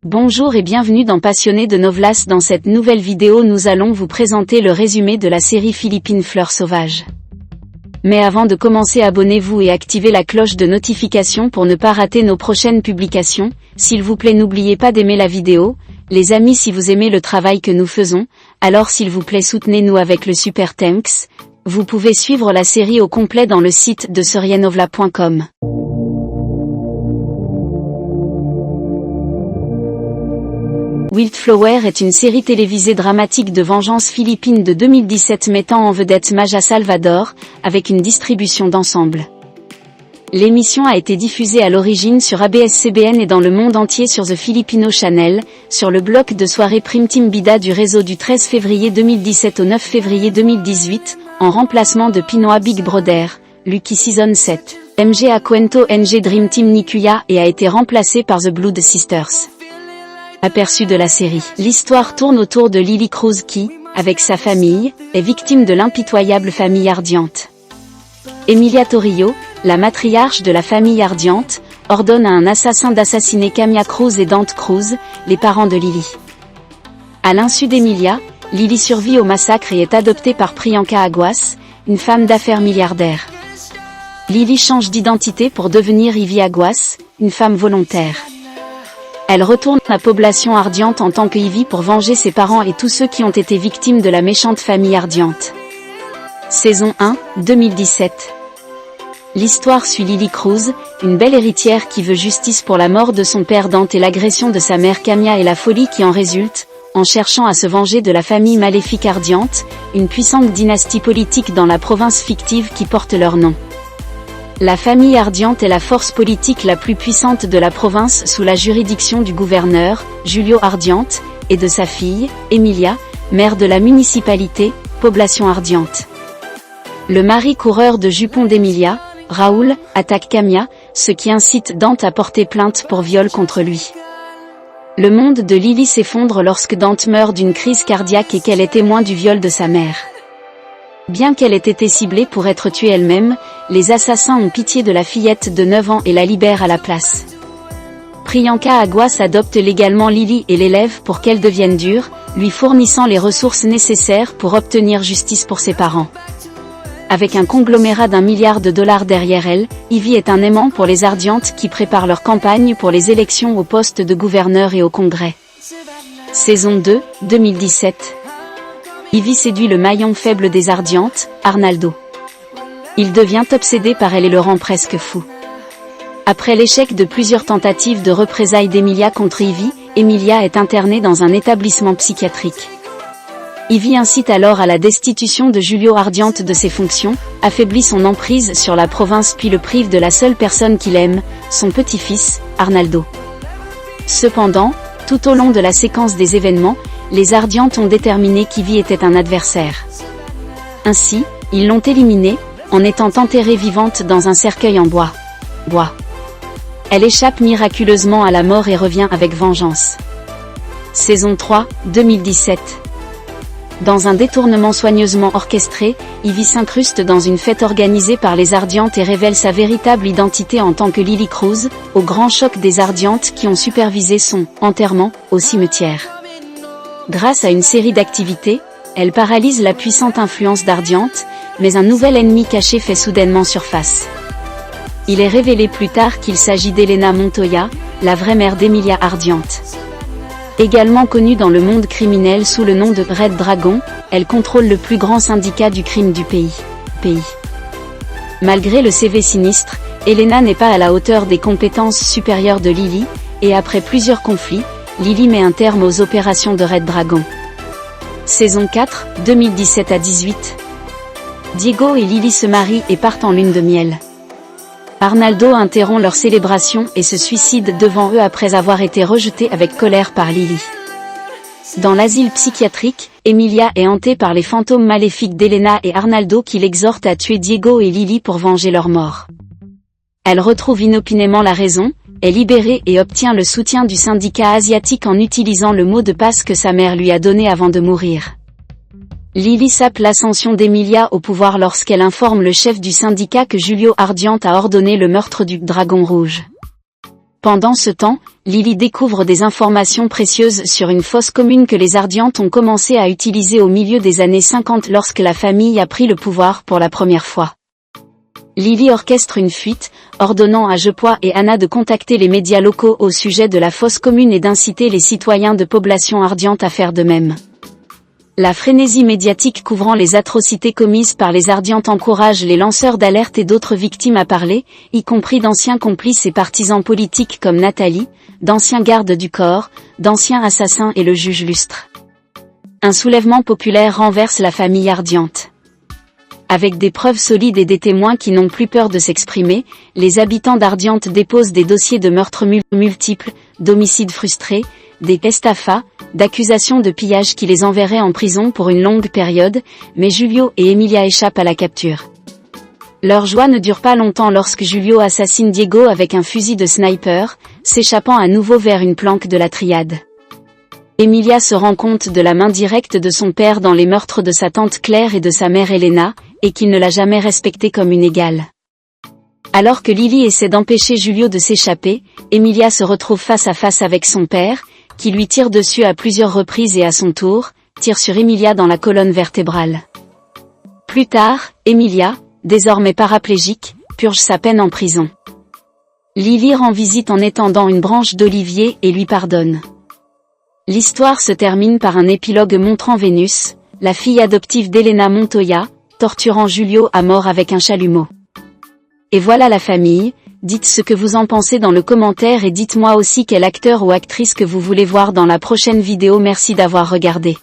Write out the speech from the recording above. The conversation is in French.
Bonjour et bienvenue dans Passionnés de Novelas. Dans cette nouvelle vidéo nous allons vous présenter le résumé de la série philippine Fleurs sauvages. Mais avant de commencer, abonnez-vous et activez la cloche de notification pour ne pas rater nos prochaines publications. S'il vous plaît, n'oubliez pas d'aimer la vidéo. Les amis, si vous aimez le travail que nous faisons, alors s'il vous plaît soutenez-nous avec le super thanks. Vous pouvez suivre la série au complet dans le site de seriennovela.com. Wildflower est une série télévisée dramatique de vengeance philippine de 2017 mettant en vedette Maja Salvador, avec une distribution d'ensemble. L'émission a été diffusée à l'origine sur ABS-CBN et dans le monde entier sur The Filipino Channel, sur le bloc de soirée Prime Team Bida du réseau du 13 février 2017 au 9 février 2018, en remplacement de Pinoa Big Brother, Lucky Season 7. MG a Cuento NG Dream Team Nikuya et a été remplacé par The Blood Sisters. Aperçu de la série. L'histoire tourne autour de Lily Cruz qui, avec sa famille, est victime de l'impitoyable famille Ardiente. Emilia Torrio, la matriarche de la famille Ardiente, ordonne à un assassin d'assassiner Camilla Cruz et Dante Cruz, les parents de Lily. À l'insu d'Emilia, Lily survit au massacre et est adoptée par Priyanka Aguas, une femme d'affaires milliardaire. Lily change d'identité pour devenir Ivy Aguas, une femme volontaire. Elle retourne à Población Ardiente en tant que Ivy pour venger ses parents et tous ceux qui ont été victimes de la méchante famille Ardiente. Saison 1, 2017. L'histoire suit Lily Cruz, une belle héritière qui veut justice pour la mort de son père Dante et l'agression de sa mère Camilla et la folie qui en résulte, en cherchant à se venger de la famille maléfique Ardiente, une puissante dynastie politique dans la province fictive qui porte leur nom. La famille Ardiente est la force politique la plus puissante de la province sous la juridiction du gouverneur, Julio Ardiente, et de sa fille, Emilia, maire de la municipalité, Población Ardiente. Le mari coureur de jupons d'Emilia, Raoul, attaque Camilla, ce qui incite Dante à porter plainte pour viol contre lui. Le monde de Lily s'effondre lorsque Dante meurt d'une crise cardiaque et qu'elle est témoin du viol de sa mère. Bien qu'elle ait été ciblée pour être tuée elle-même, les assassins ont pitié de la fillette de 9 ans et la libèrent à la place. Priyanka Aguas adopte légalement Lily et l'élève pour qu'elle devienne dure, lui fournissant les ressources nécessaires pour obtenir justice pour ses parents. Avec un conglomérat d'1 milliard de dollars derrière elle, Ivy est un aimant pour les Ardientes qui préparent leur campagne pour les élections au poste de gouverneur et au Congrès. Saison 2, 2017. Ivy séduit le maillon faible des Ardientes, Arnaldo. Il devient obsédé par elle et le rend presque fou. Après l'échec de plusieurs tentatives de représailles d'Emilia contre Ivy, Emilia est internée dans un établissement psychiatrique. Ivy incite alors à la destitution de Julio Ardiente de ses fonctions, affaiblit son emprise sur la province puis le prive de la seule personne qu'il aime, son petit-fils, Arnaldo. Cependant, tout au long de la séquence des événements, les Ardientes ont déterminé qu'Ivy était un adversaire. Ainsi, ils l'ont éliminée, en étant enterrée vivante dans un cercueil en bois. Elle échappe miraculeusement à la mort et revient avec vengeance. Saison 3, 2017. Dans un détournement soigneusement orchestré, Ivy s'incruste dans une fête organisée par les Ardientes et révèle sa véritable identité en tant que Lily Cruz, au grand choc des Ardientes qui ont supervisé son enterrement au cimetière. Grâce à une série d'activités, elle paralyse la puissante influence d'Ardiente, mais un nouvel ennemi caché fait soudainement surface. Il est révélé plus tard qu'il s'agit d'Elena Montoya, la vraie mère d'Emilia Ardiente. Également connue dans le monde criminel sous le nom de Red Dragon, elle contrôle le plus grand syndicat du crime du pays. Malgré le CV sinistre, Elena n'est pas à la hauteur des compétences supérieures de Lily, et après plusieurs conflits, Lily met un terme aux opérations de Red Dragon. Saison 4, 2017 à 18. Diego et Lily se marient et partent en lune de miel. Arnaldo interrompt leur célébration et se suicide devant eux après avoir été rejeté avec colère par Lily. Dans l'asile psychiatrique, Emilia est hantée par les fantômes maléfiques d'Elena et Arnaldo qui l'exhortent à tuer Diego et Lily pour venger leur mort. Elle retrouve inopinément la raison, est libérée et obtient le soutien du syndicat asiatique en utilisant le mot de passe que sa mère lui a donné avant de mourir. Lily sape l'ascension d'Emilia au pouvoir lorsqu'elle informe le chef du syndicat que Julio Ardiente a ordonné le meurtre du Dragon Rouge. Pendant ce temps, Lily découvre des informations précieuses sur une fosse commune que les Ardientes ont commencé à utiliser au milieu des années 50 lorsque la famille a pris le pouvoir pour la première fois. Lily orchestre une fuite, ordonnant à Jepois et Anna de contacter les médias locaux au sujet de la fosse commune et d'inciter les citoyens de Población Ardiente à faire de même. La frénésie médiatique couvrant les atrocités commises par les Ardientes encourage les lanceurs d'alerte et d'autres victimes à parler, y compris d'anciens complices et partisans politiques comme Nathalie, d'anciens gardes du corps, d'anciens assassins et le juge Lustre. Un soulèvement populaire renverse la famille Ardiente. Avec des preuves solides et des témoins qui n'ont plus peur de s'exprimer, les habitants d'Ardiente déposent des dossiers de meurtres multiples, d'homicides frustrés, des estafas, d'accusations de pillage qui les enverraient en prison pour une longue période, mais Julio et Emilia échappent à la capture. Leur joie ne dure pas longtemps lorsque Julio assassine Diego avec un fusil de sniper, s'échappant à nouveau vers une planque de la triade. Emilia se rend compte de la main directe de son père dans les meurtres de sa tante Claire et de sa mère Elena, et qu'il ne l'a jamais respectée comme une égale. Alors que Lily essaie d'empêcher Julio de s'échapper, Emilia se retrouve face à face avec son père, qui lui tire dessus à plusieurs reprises et à son tour, tire sur Emilia dans la colonne vertébrale. Plus tard, Emilia, désormais paraplégique, purge sa peine en prison. Lily rend visite en étendant une branche d'olivier et lui pardonne. L'histoire se termine par un épilogue montrant Vénus, la fille adoptive d'Elena Montoya, torturant Julio à mort avec un chalumeau. Et voilà la famille. Dites ce que vous en pensez dans le commentaire et dites-moi aussi quel acteur ou actrice que vous voulez voir dans la prochaine vidéo. Merci d'avoir regardé.